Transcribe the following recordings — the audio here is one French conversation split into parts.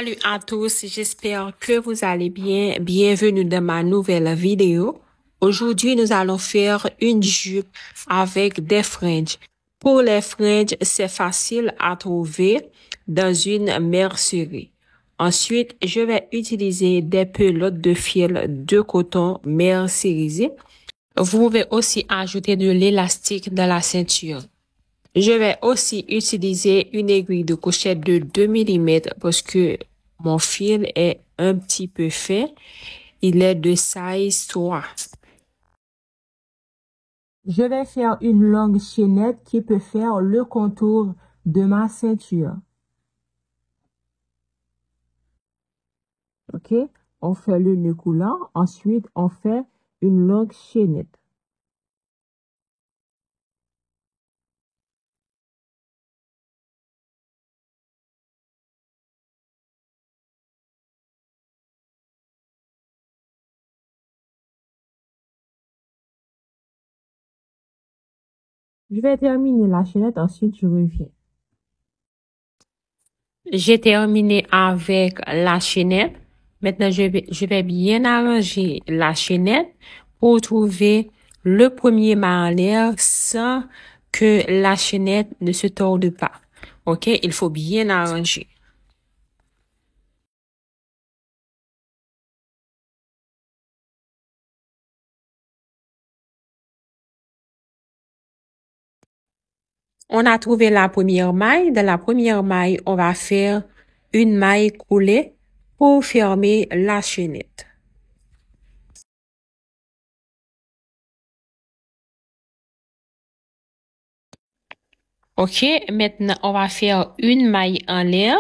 Salut à tous, j'espère que vous allez bien. Bienvenue dans ma nouvelle vidéo. Aujourd'hui, nous allons faire une jupe avec des fringes. Pour les fringes, c'est facile à trouver dans une mercerie. Ensuite, je vais utiliser des pelotes de fil de coton mercerisé. Vous pouvez aussi ajouter de l'élastique dans la ceinture. Je vais aussi utiliser une aiguille de crochet de 2 mm parce que mon fil est un petit peu fin. Il est de size 3. Je vais faire une longue chaînette qui peut faire le contour de ma ceinture. OK? On fait le nœud coulant. Ensuite, on fait une longue chaînette. Je vais terminer la chaînette, ensuite je reviens. J'ai terminé avec la chaînette. Maintenant, je vais bien arranger la chaînette pour trouver le premier maille en l'air sans que la chaînette ne se torde pas. OK? Il faut bien arranger. On a trouvé la première maille. Dans la première maille, on va faire une maille coulée pour fermer la chaînette. OK, maintenant, on va faire une maille en l'air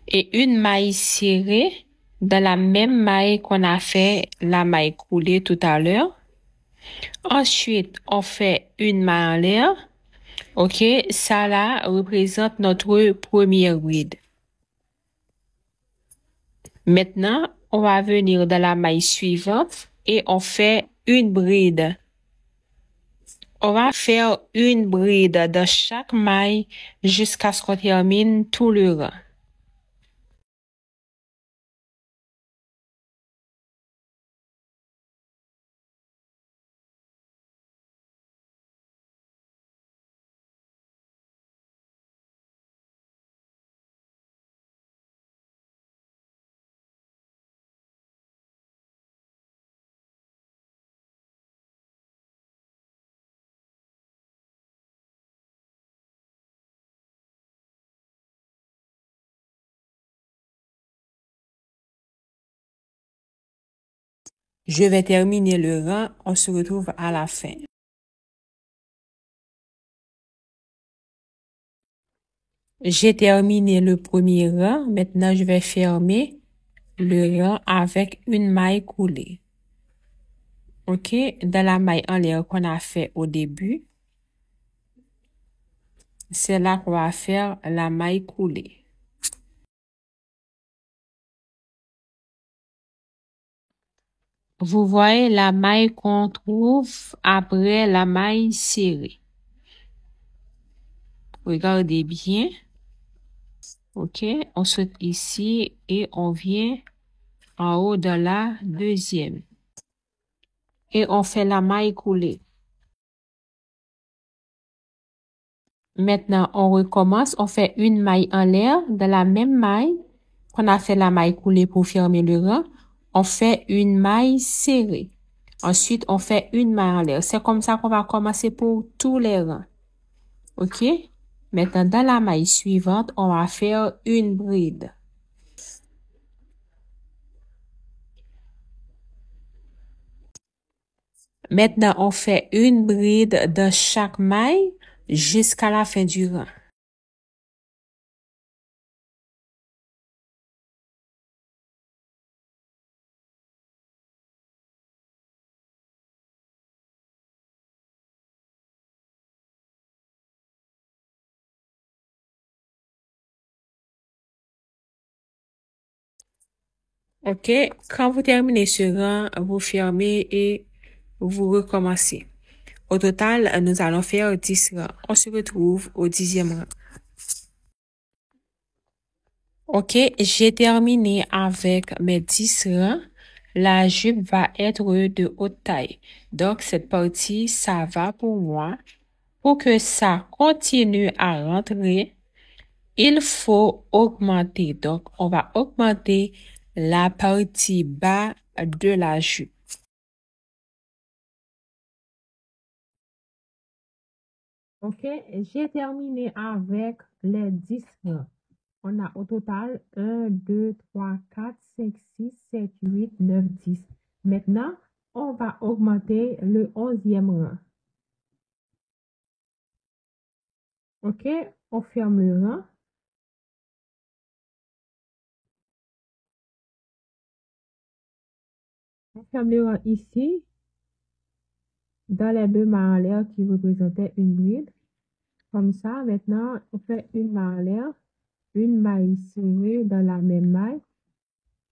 et une maille serrée dans la même maille qu'on a fait la maille coulée tout à l'heure. Ensuite, on fait une maille en l'air. OK, ça là représente notre première bride. Maintenant, on va venir dans la maille suivante et on fait une bride. On va faire une bride dans chaque maille jusqu'à ce qu'on termine tout le rang. Je vais terminer le rang. On se retrouve à la fin. J'ai terminé le premier rang. Maintenant, je vais fermer le rang avec une maille coulée. OK? Dans la maille en l'air qu'on a fait au début, c'est là qu'on va faire la maille coulée. Vous voyez la maille qu'on trouve après la maille serrée. Regardez bien. OK? On saute ici et on vient en haut de la deuxième. Et on fait la maille coulée. Maintenant, on recommence. On fait une maille en l'air de la même maille qu'on a fait la maille coulée pour fermer le rang. On fait une maille serrée. Ensuite, on fait une maille en l'air. C'est comme ça qu'on va commencer pour tous les rangs. OK? Maintenant, dans la maille suivante, on va faire une bride. Maintenant, on fait une bride dans chaque maille jusqu'à la fin du rang. OK? Quand vous terminez ce rang, vous fermez et vous recommencez. Au total, nous allons faire 10 rangs. On se retrouve au 10e rang. Ok, j'ai terminé avec mes 10 rangs. La jupe va être de haute taille. Donc, cette partie, ça va pour moi. Pour que ça continue à rentrer, il faut augmenter. Donc, on va augmenter la partie bas de la jupe. Ok, j'ai terminé avec les 10 rangs. On a au total 1, 2, 3, 4, 5, 6, 7, 8, 9, 10. Maintenant, on va augmenter le 11e rang. Ok, on ferme le rang. On ferme le rang ici, dans les deux mailles en l'air qui représentaient une bride. Comme ça, maintenant, on fait une maille en l'air, une maille serrée dans la même maille.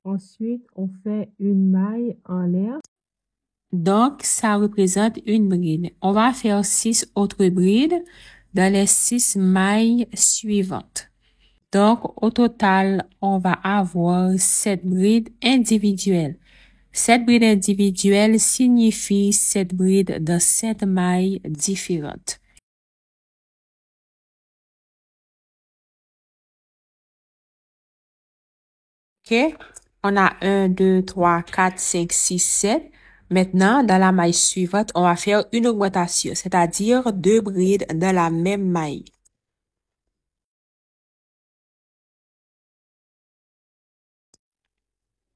Ensuite, on fait une maille en l'air. Donc, ça représente une bride. On va faire 6 autres brides dans les 6 mailles suivantes. Donc, au total, on va avoir 7 brides individuelles. 7 brides individuelles signifie 7 brides dans 7 mailles différentes. OK? On a 1, 2, 3, 4, 5, 6, 7. Maintenant, dans la maille suivante, on va faire une augmentation, c'est-à-dire 2 brides dans la même maille.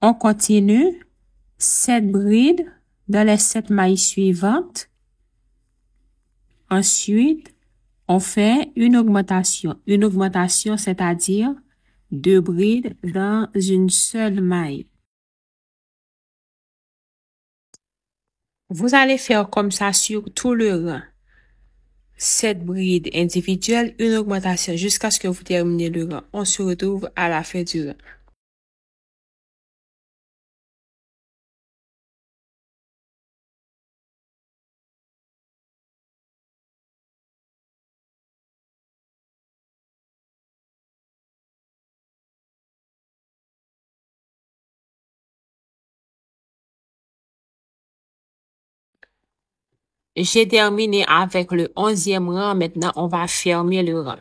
On continue 7 brides dans les 7 mailles suivantes. Ensuite, on fait une augmentation. Une augmentation, c'est-à-dire 2 brides dans une seule maille. Vous allez faire comme ça sur tout le rang. 7 brides individuelles, une augmentation jusqu'à ce que vous terminez le rang. On se retrouve à la fin du rang. J'ai terminé avec le 11e rang. Maintenant, on va fermer le rang.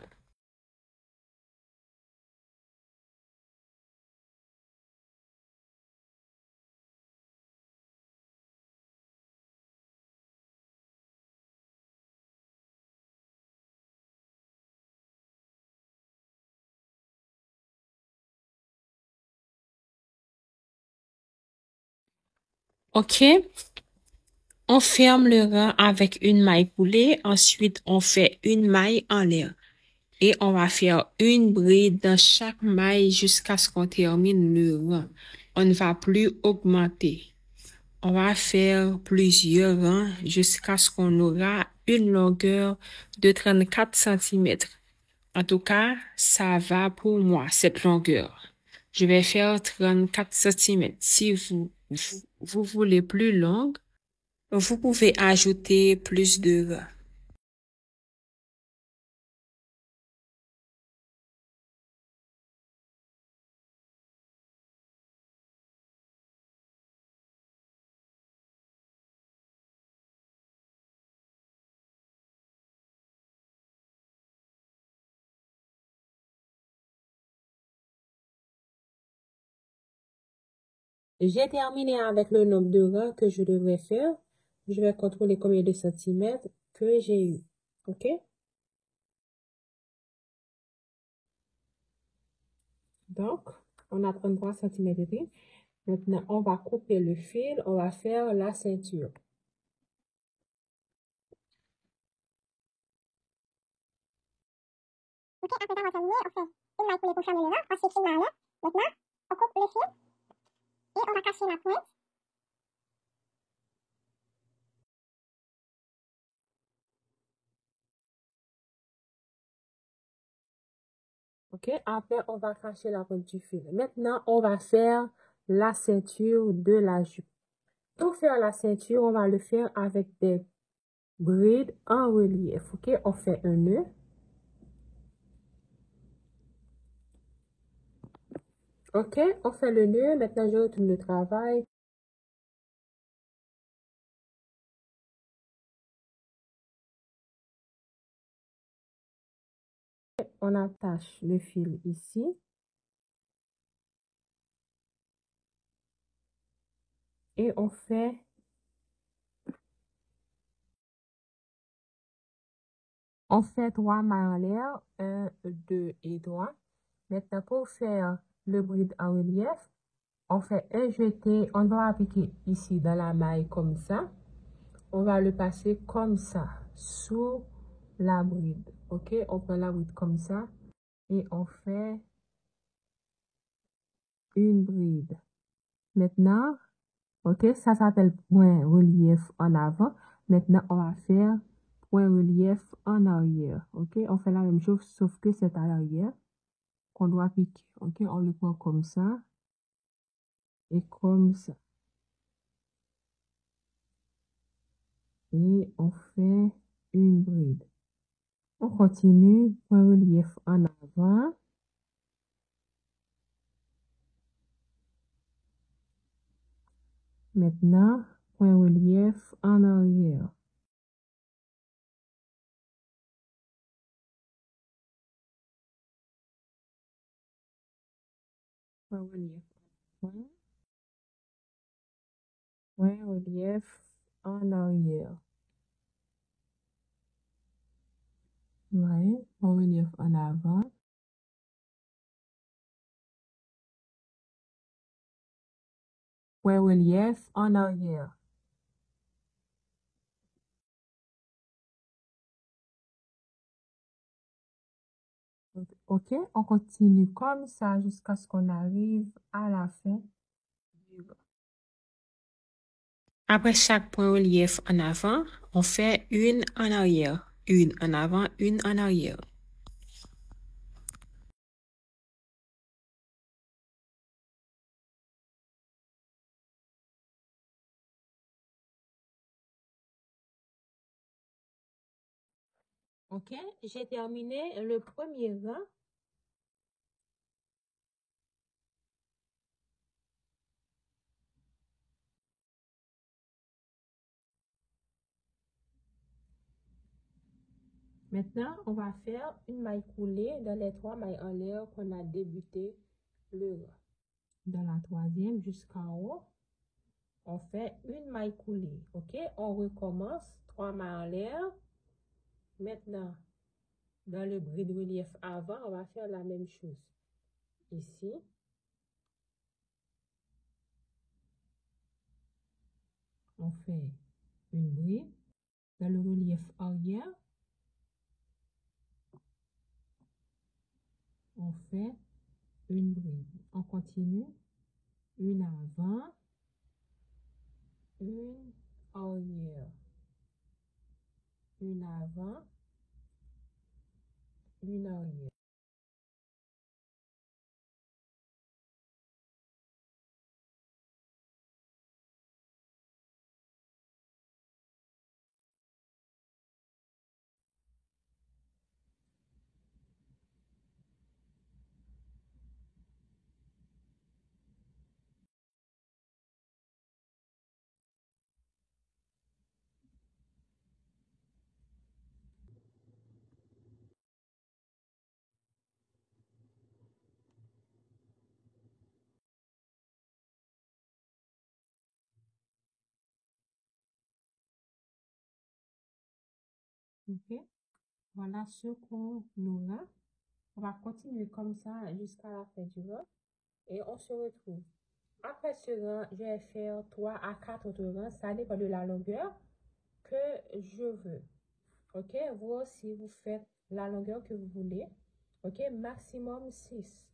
OK? On ferme le rang avec une maille coulée. Ensuite, on fait une maille en l'air. Et on va faire une bride dans chaque maille jusqu'à ce qu'on termine le rang. On ne va plus augmenter. On va faire plusieurs rangs jusqu'à ce qu'on aura une longueur de 34 cm. En tout cas, ça va pour moi, cette longueur. Je vais faire 34 cm. Si vous voulez plus longue, vous pouvez ajouter plus de rangs. J'ai terminé avec le nombre de rangs que je devrais faire. Je vais contrôler combien de centimètres que j'ai eu. OK? Donc, on a 33 cm. Maintenant, on va couper le fil. On va faire la ceinture. OK, après avoir terminé, on fait une maille coulée pour fermer le rang. Ensuite, une maille en l'air. Maintenant, on coupe le fil et on va cacher la pointe. OK, après, on va cacher la pointe du fil. Maintenant, on va faire la ceinture de la jupe. Pour faire la ceinture, on va le faire avec des brides en relief. OK, on fait un nœud. OK, on fait le nœud. Maintenant, je retourne le travail. On attache le fil ici. Et on fait trois mailles en l'air, 1, 2 et 3. Maintenant, pour faire le bride en relief, on fait un jeté, on va appliquer ici dans la maille comme ça. On va le passer comme ça, sous la bride. OK, on prend la bride comme ça et on fait une bride. Maintenant, OK, ça s'appelle point relief en avant. Maintenant, on va faire point relief en arrière. OK, on fait la même chose, sauf que c'est à l'arrière qu'on doit appliquer. OK, on le prend comme ça et comme ça. Et on fait une bride. On continue, point relief en avant. Maintenant, point relief en arrière. Point relief. Point relief en arrière. Ouais, point relief en avant. Point relief en arrière. OK, on continue comme ça jusqu'à ce qu'on arrive à la fin du bas. Après chaque point relief en avant, on fait une en arrière. Une en avant, une en arrière. OK, j'ai terminé le premier rang. Maintenant, on va faire une maille coulée dans les trois mailles en l'air qu'on a débuté le rang. Dans la troisième jusqu'en haut, on fait une maille coulée. OK, on recommence trois mailles en l'air. Maintenant, dans le bris de relief avant, on va faire la même chose. Ici, on fait une bride. Dans le relief arrière, on fait une bride. On continue. Une avant, une arrière. Une avant, une arrière. OK? Voilà ce qu'on aura. On va continuer comme ça jusqu'à la fin du rang et on se retrouve. Après ce rang, je vais faire 3 à 4 autres rangs. Ça dépend de la longueur que je veux. OK? Vous aussi, vous faites la longueur que vous voulez. OK? Maximum 6.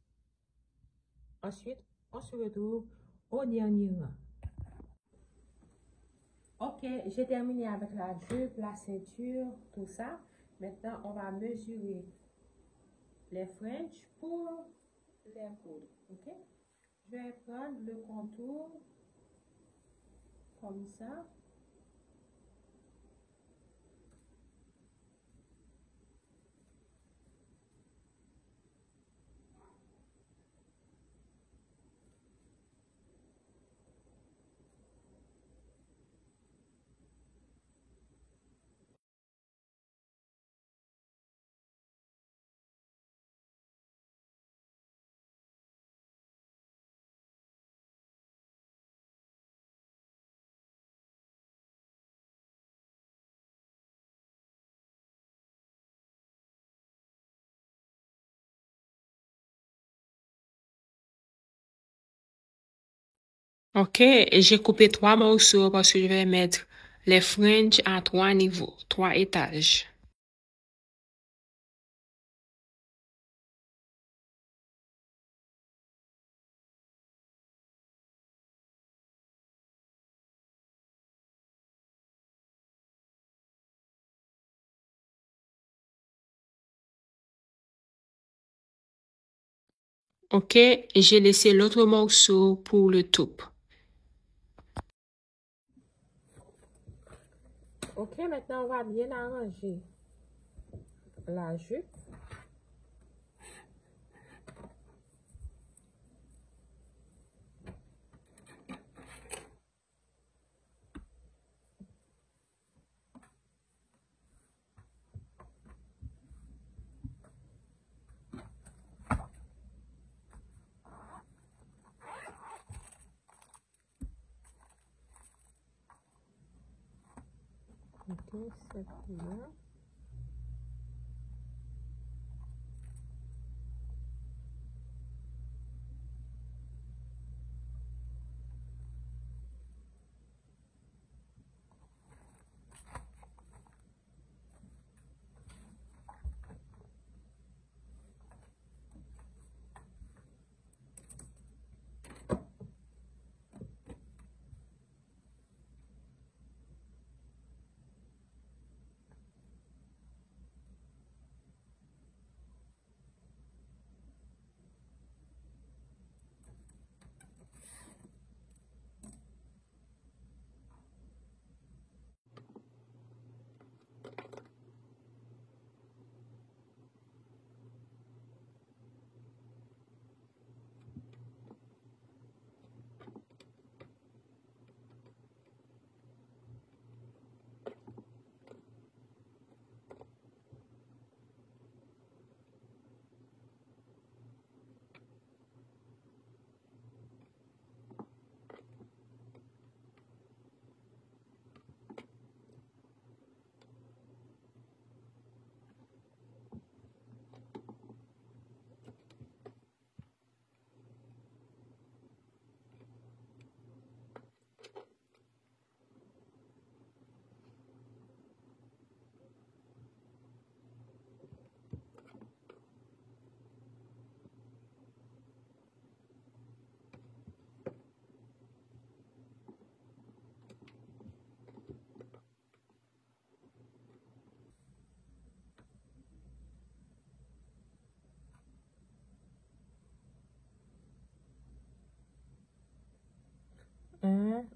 Ensuite, on se retrouve au dernier rang. OK, j'ai terminé avec la jupe, la ceinture, tout ça. Maintenant, on va mesurer les fringes pour les coudre. OK? Je vais prendre le contour comme ça. OK, et j'ai coupé 3 morceaux parce que je vais mettre les fringes à 3 niveaux, 3 étages. OK, j'ai laissé l'autre morceau pour le top. OK, maintenant on va bien arranger la jupe. OK, c'est bien.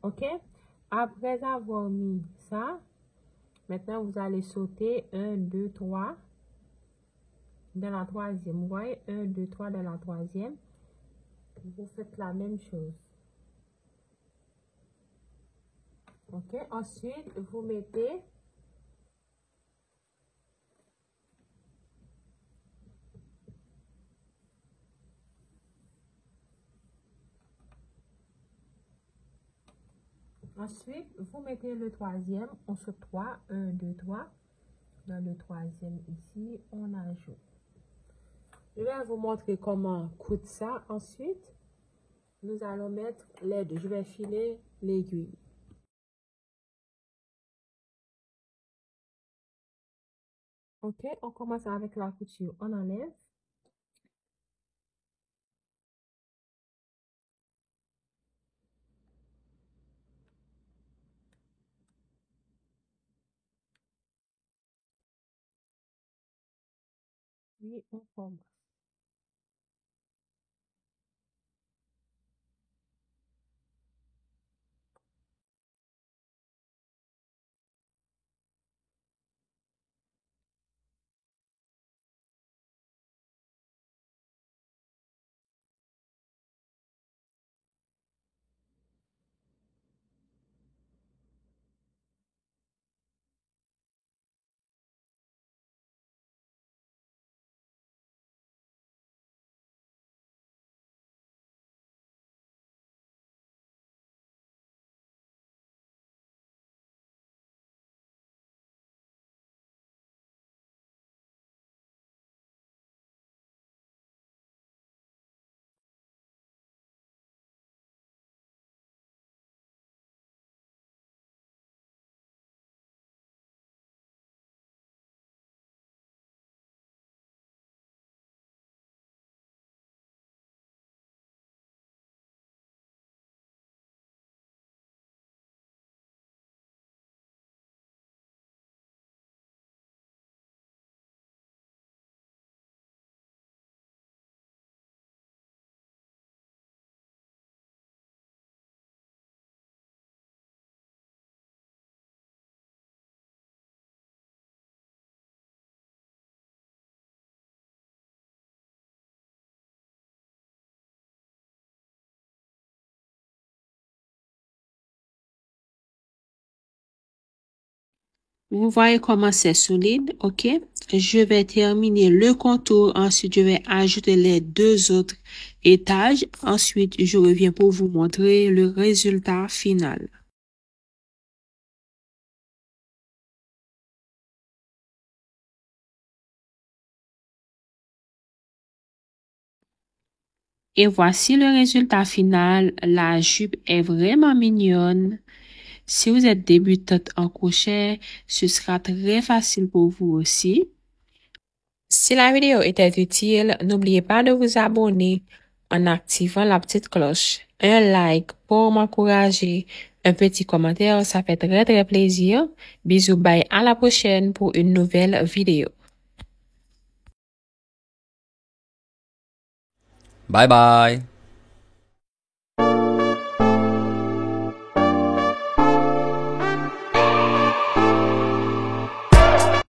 OK. Après avoir mis ça, maintenant vous allez sauter 1, 2, 3 dans la troisième. Vous voyez, 1, 2, 3 dans la troisième. Vous faites la même chose. OK. Ensuite, vous mettez le troisième. On saute 3, 1, 2, 3. Dans le troisième ici, on ajoute. Je vais vous montrer comment coudre ça. Ensuite, nous allons mettre les deux. Je vais filer l'aiguille. OK, on commence avec la couture. On enlève. Puis, on commence. Vous voyez comment c'est solide, ok? Je vais terminer le contour. Ensuite, je vais ajouter les 2 autres étages. Ensuite, je reviens pour vous montrer le résultat final. Et voici le résultat final. La jupe est vraiment mignonne. Si vous êtes débutante en crochet, ce sera très facile pour vous aussi. Si la vidéo était utile, n'oubliez pas de vous abonner en activant la petite cloche. Un like pour m'encourager, un petit commentaire, ça fait très très plaisir. Bisous, bye, à la prochaine pour une nouvelle vidéo. Bye bye.